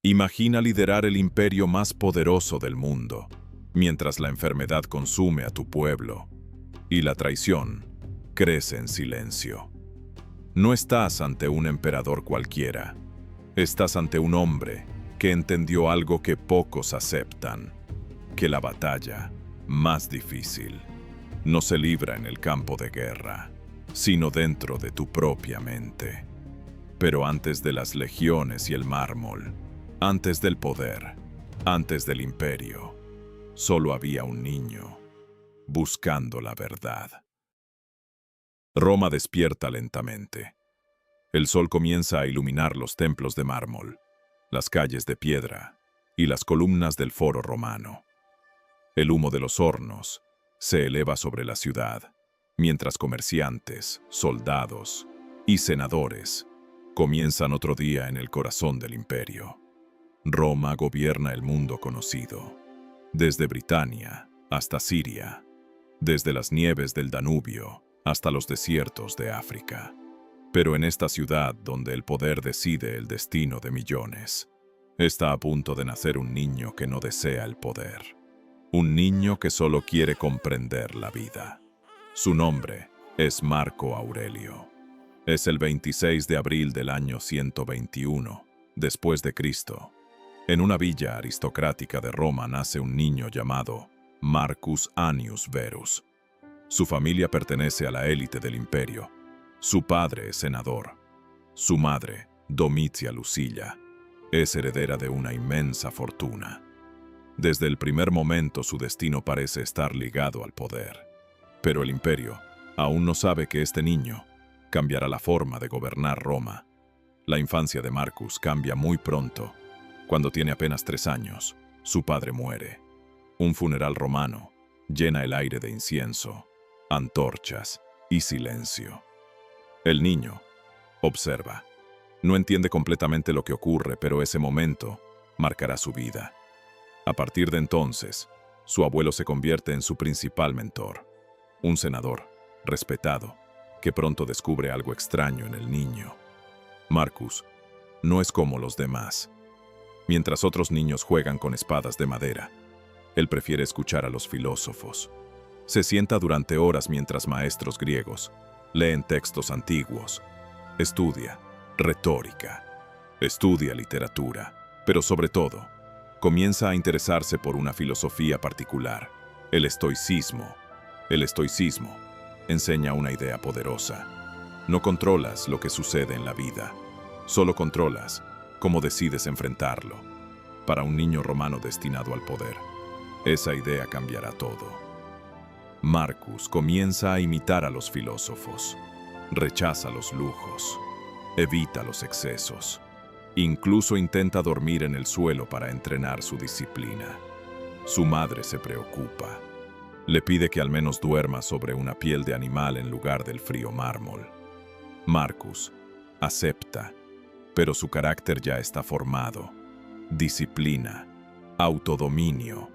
Imagina liderar el imperio más poderoso del mundo, mientras la enfermedad consume a tu pueblo y la traición crece en silencio. No estás ante un emperador cualquiera, estás ante un hombre que entendió algo que pocos aceptan, que la batalla más difícil no se libra en el campo de guerra, sino dentro de tu propia mente. Pero antes de las legiones y el mármol, antes del poder, antes del imperio, solo había un niño buscando la verdad. Roma despierta lentamente. El sol comienza a iluminar los templos de mármol, las calles de piedra y las columnas del foro romano. El humo de los hornos se eleva sobre la ciudad, mientras comerciantes, soldados y senadores comienzan otro día en el corazón del imperio. Roma gobierna el mundo conocido, desde Britania hasta Siria, desde las nieves del Danubio hasta los desiertos de África. Pero en esta ciudad donde el poder decide el destino de millones, está a punto de nacer un niño que no desea el poder. Un niño que solo quiere comprender la vida. Su nombre es Marco Aurelio. Es el 26 de abril del año 121, después de Cristo. En una villa aristocrática de Roma nace un niño llamado Marcus Annius Verus. Su familia pertenece a la élite del imperio. Su padre es senador. Su madre, Domitia Lucilla, es heredera de una inmensa fortuna. Desde el primer momento su destino parece estar ligado al poder. Pero el imperio aún no sabe que este niño cambiará la forma de gobernar Roma. La infancia de Marcus cambia muy pronto. Cuando tiene apenas 3 años, su padre muere. Un funeral romano llena el aire de incienso, antorchas y silencio. El niño observa. No entiende completamente lo que ocurre, pero ese momento marcará su vida. A partir de entonces, su abuelo se convierte en su principal mentor. Un senador, respetado, que pronto descubre algo extraño en el niño. Marcus no es como los demás. Mientras otros niños juegan con espadas de madera, él prefiere escuchar a los filósofos. Se sienta durante horas mientras maestros griegos leen textos antiguos. Estudia retórica, estudia literatura, pero sobre todo, comienza a interesarse por una filosofía particular, el estoicismo. El estoicismo enseña una idea poderosa. No controlas lo que sucede en la vida, solo controlas cómo decides enfrentarlo. Para un niño romano destinado al poder, esa idea cambiará todo. Marcus comienza a imitar a los filósofos, rechaza los lujos, evita los excesos, incluso intenta dormir en el suelo para entrenar su disciplina. Su madre se preocupa. Le pide que al menos duerma sobre una piel de animal en lugar del frío mármol. Marcus acepta, pero su carácter ya está formado. Disciplina, autodominio,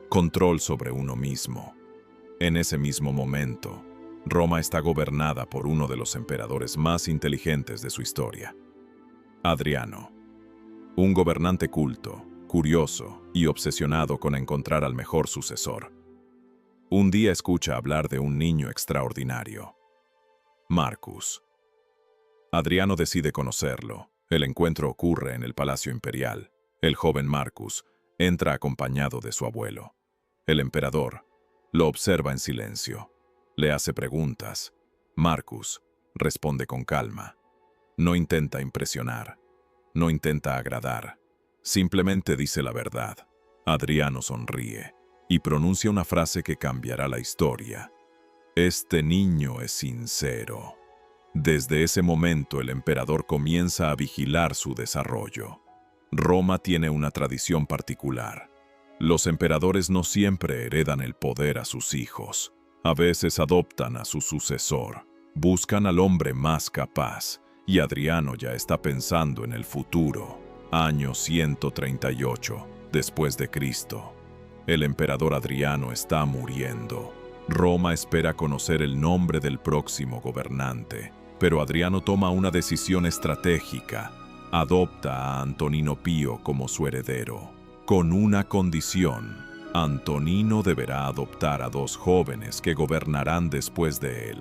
control sobre uno mismo. En ese mismo momento, Roma está gobernada por uno de los emperadores más inteligentes de su historia. Adriano, un gobernante culto, curioso y obsesionado con encontrar al mejor sucesor. Un día escucha hablar de un niño extraordinario, Marcus. Adriano decide conocerlo. El encuentro ocurre en el Palacio Imperial. El joven Marcus entra acompañado de su abuelo. El emperador lo observa en silencio. Le hace preguntas. Marcus responde con calma. No intenta impresionar. No intenta agradar. Simplemente dice la verdad. Adriano sonríe y pronuncia una frase que cambiará la historia. Este niño es sincero. Desde ese momento el emperador comienza a vigilar su desarrollo. Roma tiene una tradición particular. Los emperadores no siempre heredan el poder a sus hijos. A veces adoptan a su sucesor. Buscan al hombre más capaz. Y Adriano ya está pensando en el futuro. Año 138, después de Cristo. El emperador Adriano está muriendo. Roma espera conocer el nombre del próximo gobernante. Pero Adriano toma una decisión estratégica. adopta a Antonino Pío como su heredero, con una condición: Antonino deberá adoptar a 2 jóvenes que gobernarán después de él.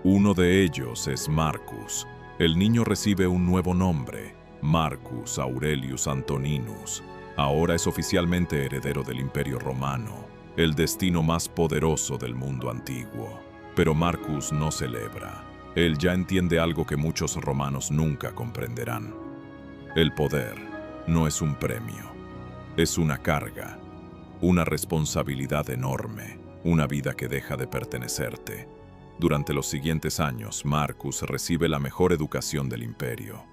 Uno de ellos es Marcus. El niño recibe un nuevo nombre, Marcus Aurelius Antoninus. Ahora es oficialmente heredero del Imperio Romano, el destino más poderoso del mundo antiguo. Pero Marcus no celebra. Él ya entiende algo que muchos romanos nunca comprenderán. El poder no es un premio, es una carga, una responsabilidad enorme, una vida que deja de pertenecerte. Durante los siguientes años, Marcus recibe la mejor educación del imperio.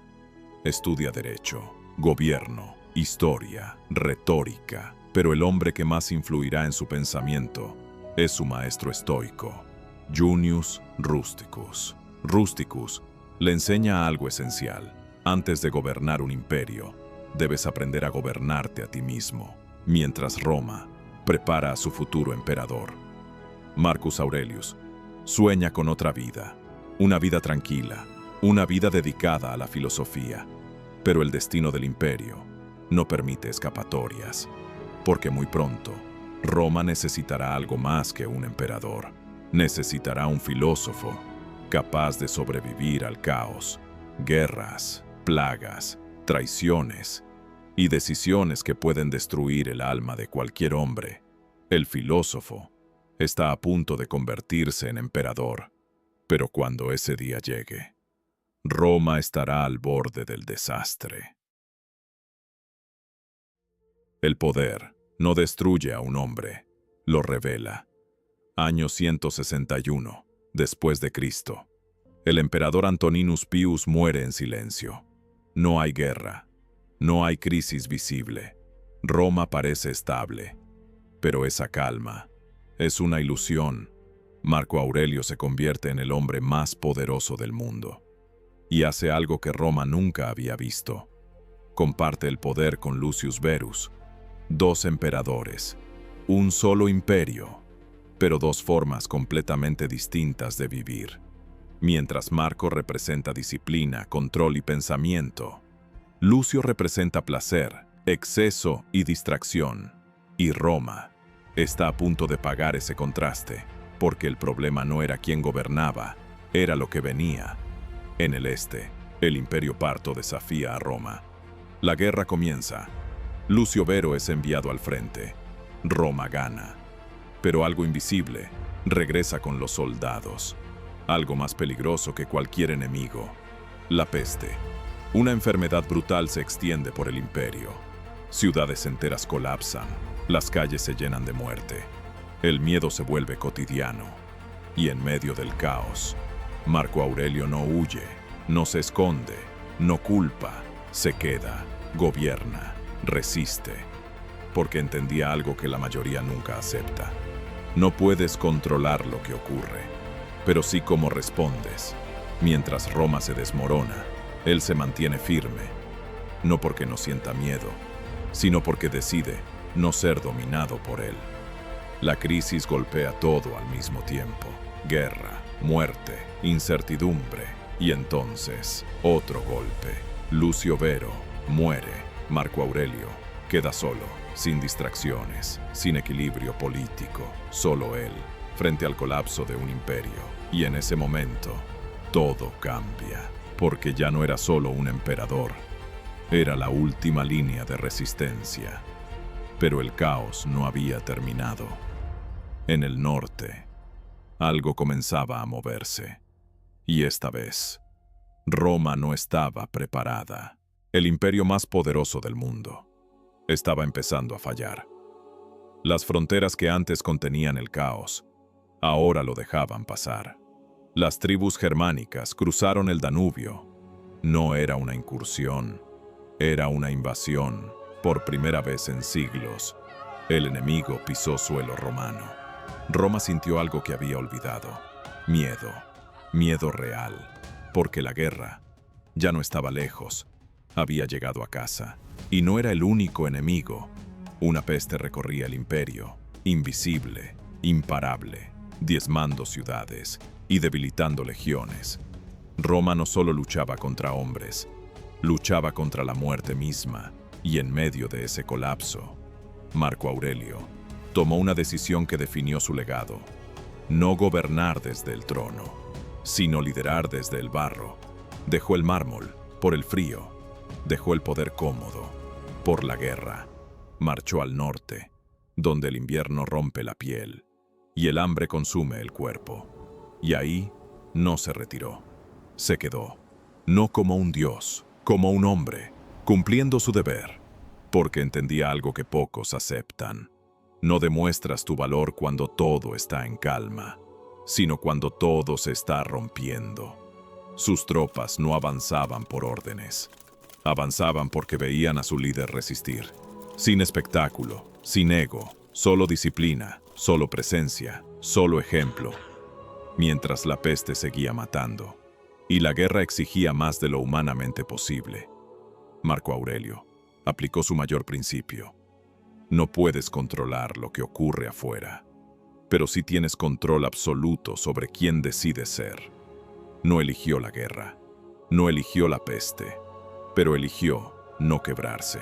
Estudia derecho, gobierno, historia, retórica, pero el hombre que más influirá en su pensamiento es su maestro estoico, Junius Rusticus. Rusticus le enseña algo esencial. Antes de gobernar un imperio, debes aprender a gobernarte a ti mismo, mientras Roma prepara a su futuro emperador. Marcus Aurelius sueña con otra vida, una vida tranquila, una vida dedicada a la filosofía. Pero el destino del imperio no permite escapatorias, porque muy pronto Roma necesitará algo más que un emperador. Necesitará un filósofo capaz de sobrevivir al caos, guerras, plagas, traiciones y decisiones que pueden destruir el alma de cualquier hombre. El filósofo está a punto de convertirse en emperador, pero cuando ese día llegue, Roma estará al borde del desastre. El poder no destruye a un hombre, lo revela. Año 161, después de Cristo. El emperador Antoninus Pius muere en silencio. No hay guerra, no hay crisis visible. Roma parece estable, pero esa calma es una ilusión. Marco Aurelio se convierte en el hombre más poderoso del mundo y hace algo que Roma nunca había visto. Comparte el poder con Lucius Verus. 2 emperadores, un solo imperio, pero 2 formas completamente distintas de vivir. Mientras Marco representa disciplina, control y pensamiento, Lucio representa placer, exceso y distracción. Y Roma está a punto de pagar ese contraste, porque el problema no era quién gobernaba, era lo que venía. En el este, el Imperio Parto desafía a Roma. La guerra comienza. Lucio Vero es enviado al frente. Roma gana. Pero algo invisible regresa con los soldados. Algo más peligroso que cualquier enemigo. La peste. Una enfermedad brutal se extiende por el imperio. Ciudades enteras colapsan. Las calles se llenan de muerte. El miedo se vuelve cotidiano. Y en medio del caos, Marco Aurelio no huye, no se esconde, no culpa, se queda, gobierna, resiste, porque entendía algo que la mayoría nunca acepta. No puedes controlar lo que ocurre, pero sí cómo respondes. Mientras Roma se desmorona, él se mantiene firme, no porque no sienta miedo, sino porque decide no ser dominado por él. La crisis golpea todo al mismo tiempo: guerra, muerte, incertidumbre, y entonces otro golpe. Lucio Vero muere. Marco Aurelio queda solo, sin distracciones, sin equilibrio político, solo él, frente al colapso de un imperio. Y en ese momento, todo cambia, porque ya no era solo un emperador, era la última línea de resistencia. Pero el caos no había terminado. En el norte, algo comenzaba a moverse. Y esta vez, Roma no estaba preparada. El imperio más poderoso del mundo estaba empezando a fallar. Las fronteras que antes contenían el caos, ahora lo dejaban pasar. Las tribus germánicas cruzaron el Danubio. No era una incursión, era una invasión. Por primera vez en siglos, el enemigo pisó suelo romano. Roma sintió algo que había olvidado: miedo, miedo real, porque la guerra ya no estaba lejos, había llegado a casa. Y no era el único enemigo. Una peste recorría el imperio, invisible, imparable, diezmando ciudades y debilitando legiones. Roma no solo luchaba contra hombres, Luchaba contra la muerte misma, y en medio de ese colapso, Marco Aurelio tomó una decisión que definió su legado: no gobernar desde el trono, sino liderar desde el barro. Dejó el mármol por el frío, dejó el poder cómodo por la guerra. Marchó al norte, donde el invierno rompe la piel y el hambre consume el cuerpo. Y ahí no se retiró, se quedó, no como un dios, como un hombre, cumpliendo su deber, porque entendía algo que pocos aceptan. No demuestras tu valor cuando todo está en calma, sino cuando todo se está rompiendo. Sus tropas no avanzaban por órdenes, avanzaban porque veían a su líder resistir. Sin espectáculo, sin ego, solo disciplina, solo presencia, solo ejemplo. Mientras la peste seguía matando, y la guerra exigía más de lo humanamente posible, Marco Aurelio aplicó su mayor principio: no puedes controlar lo que ocurre afuera, pero sí tienes control absoluto sobre quién decides ser. No eligió la guerra, no eligió la peste, pero eligió no quebrarse.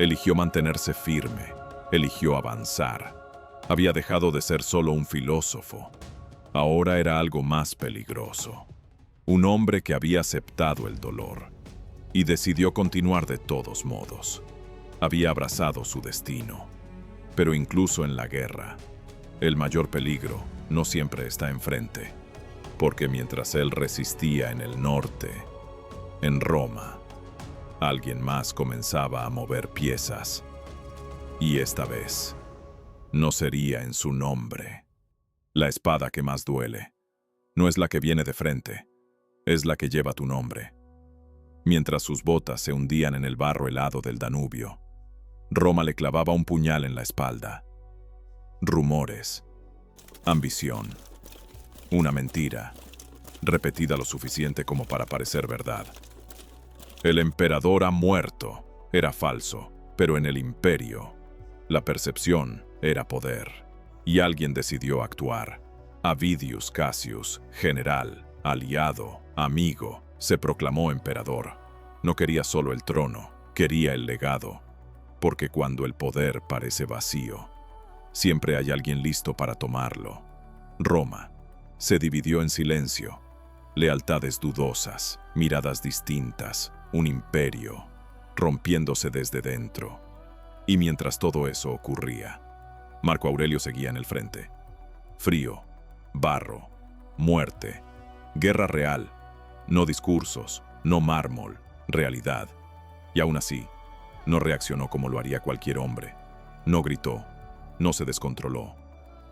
Eligió mantenerse firme, eligió avanzar. Había dejado de ser solo un filósofo. Ahora era algo más peligroso. Un hombre que había aceptado el dolor y decidió continuar de todos modos. Había abrazado su destino. Pero incluso en la guerra, el mayor peligro no siempre está enfrente, porque mientras él resistía en el norte, en Roma, alguien más comenzaba a mover piezas. Y esta vez, no sería en su nombre. La espada que más duele no es la que viene de frente, es la que lleva tu nombre. Mientras sus botas se hundían en el barro helado del Danubio, Roma le clavaba un puñal en la espalda. Rumores, ambición, una mentira, repetida lo suficiente como para parecer verdad. El emperador ha muerto, era falso, pero en el imperio, la percepción era poder, y alguien decidió actuar. Avidius Cassius, general, aliado, amigo, se proclamó emperador. No quería solo el trono, quería el legado, porque cuando el poder parece vacío, siempre hay alguien listo para tomarlo. Roma se dividió en silencio, lealtades dudosas, miradas distintas, un imperio rompiéndose desde dentro. Y mientras todo eso ocurría, Marco Aurelio seguía en el frente. Frío, barro, muerte, guerra real, no discursos, no mármol, realidad. Y aún así, no reaccionó como lo haría cualquier hombre. No gritó, no se descontroló,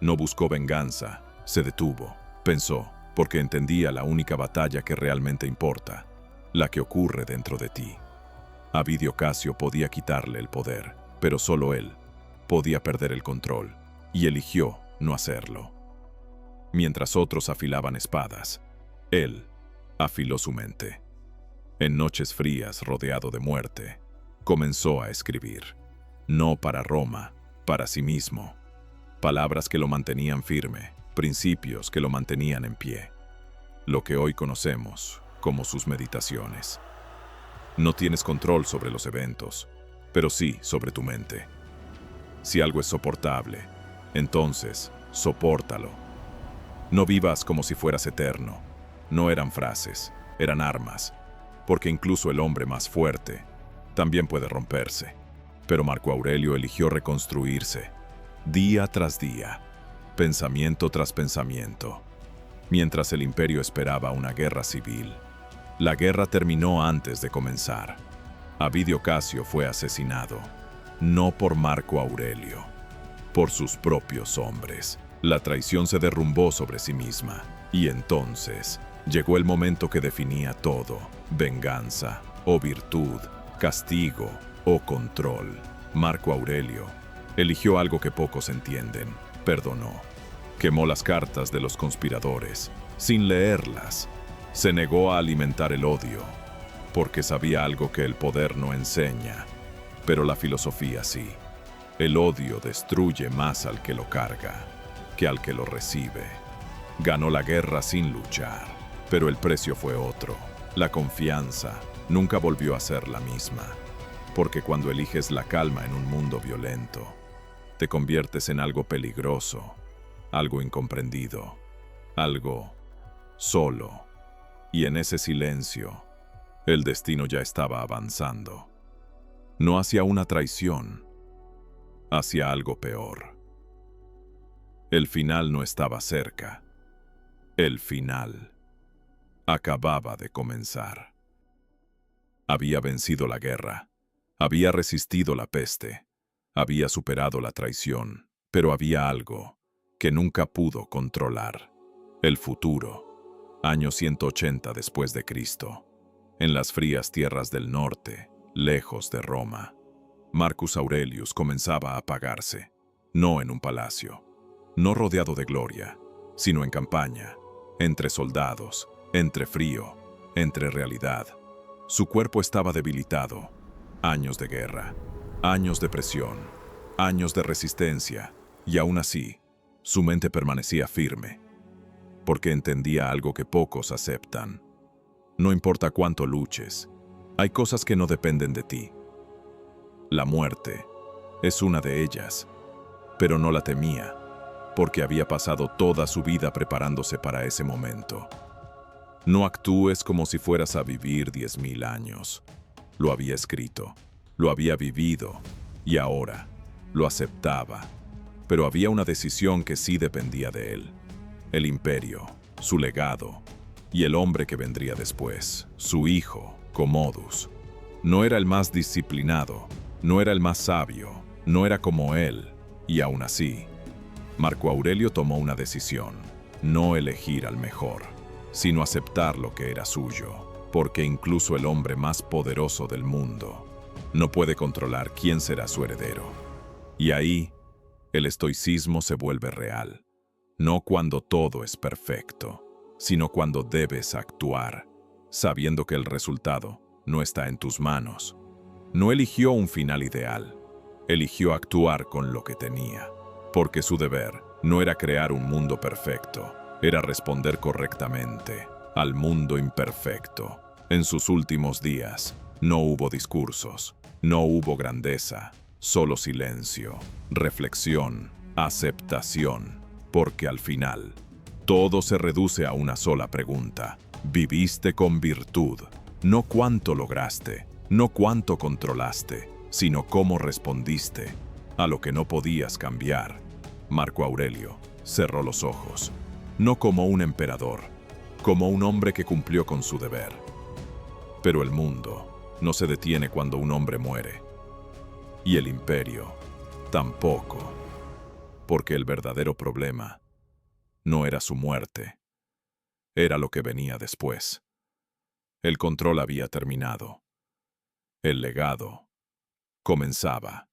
no buscó venganza, se detuvo, pensó, porque entendía la única batalla que realmente importa, la que ocurre dentro de ti. Avidio Casio podía quitarle el poder, pero solo él podía perder el control, y eligió no hacerlo. Mientras otros afilaban espadas, él afiló su mente. En noches frías, rodeado de muerte, comenzó a escribir, no para Roma, para sí mismo. Palabras que lo mantenían firme, principios que lo mantenían en pie. Lo que hoy conocemos como sus meditaciones. No tienes control sobre los eventos, pero sí sobre tu mente. Si algo es soportable, entonces sopórtalo. No vivas como si fueras eterno. No eran frases, eran armas, porque incluso el hombre más fuerte también puede romperse. Pero Marco Aurelio eligió reconstruirse, día tras día, pensamiento tras pensamiento. Mientras el imperio esperaba una guerra civil, la guerra terminó antes de comenzar. Avidio Casio fue asesinado, no por Marco Aurelio, por sus propios hombres. La traición se derrumbó sobre sí misma, y entonces llegó el momento que definía todo: venganza o virtud, castigo o control. Marco Aurelio eligió algo que pocos entienden: perdonó. Quemó las cartas de los conspiradores, sin leerlas. Se negó a alimentar el odio, porque sabía algo que el poder no enseña, pero la filosofía sí. El odio destruye más al que lo carga que al que lo recibe. Ganó la guerra sin luchar, pero el precio fue otro: la confianza, nunca volvió a ser la misma, porque cuando eliges la calma en un mundo violento, te conviertes en algo peligroso, algo incomprendido, algo solo. Y en ese silencio, el destino ya estaba avanzando. No hacia una traición, hacia algo peor. El final no estaba cerca. El final acababa de comenzar. Había vencido la guerra, había resistido la peste, había superado la traición, pero había algo que nunca pudo controlar: el futuro. Año 180 después de Cristo, en las frías tierras del norte, lejos de Roma, Marcus Aurelius comenzaba a apagarse, no en un palacio, no rodeado de gloria, sino en campaña, entre soldados, entre frío, entre realidad. Su cuerpo estaba debilitado. Años de guerra, años de presión, años de resistencia, y aún así, su mente permanecía firme, porque entendía algo que pocos aceptan. No importa cuánto luches, hay cosas que no dependen de ti. La muerte es una de ellas, pero no la temía, porque había pasado toda su vida preparándose para ese momento. No actúes como si fueras a vivir 10.000 años. Lo había escrito, lo había vivido, y ahora lo aceptaba. Pero había una decisión que sí dependía de él: el imperio, su legado, y el hombre que vendría después, su hijo, Commodus. No era el más disciplinado, no era el más sabio, no era como él, y aún así, Marco Aurelio tomó una decisión: no elegir al mejor, sino aceptar lo que era suyo, porque incluso el hombre más poderoso del mundo no puede controlar quién será su heredero. Y ahí, el estoicismo se vuelve real, no cuando todo es perfecto, sino cuando debes actuar, sabiendo que el resultado no está en tus manos. No eligió un final ideal, eligió actuar con lo que tenía, porque su deber no era crear un mundo perfecto, era responder correctamente al mundo imperfecto. En sus últimos días, no hubo discursos, no hubo grandeza, solo silencio, reflexión, aceptación, porque al final, todo se reduce a una sola pregunta: ¿viviste con virtud? No cuánto lograste, no cuánto controlaste, sino cómo respondiste a lo que no podías cambiar. Marco Aurelio cerró los ojos, no como un emperador, como un hombre que cumplió con su deber. Pero el mundo no se detiene cuando un hombre muere, y el imperio tampoco, porque el verdadero problema no era su muerte, era lo que venía después. El control había terminado, el legado comenzaba.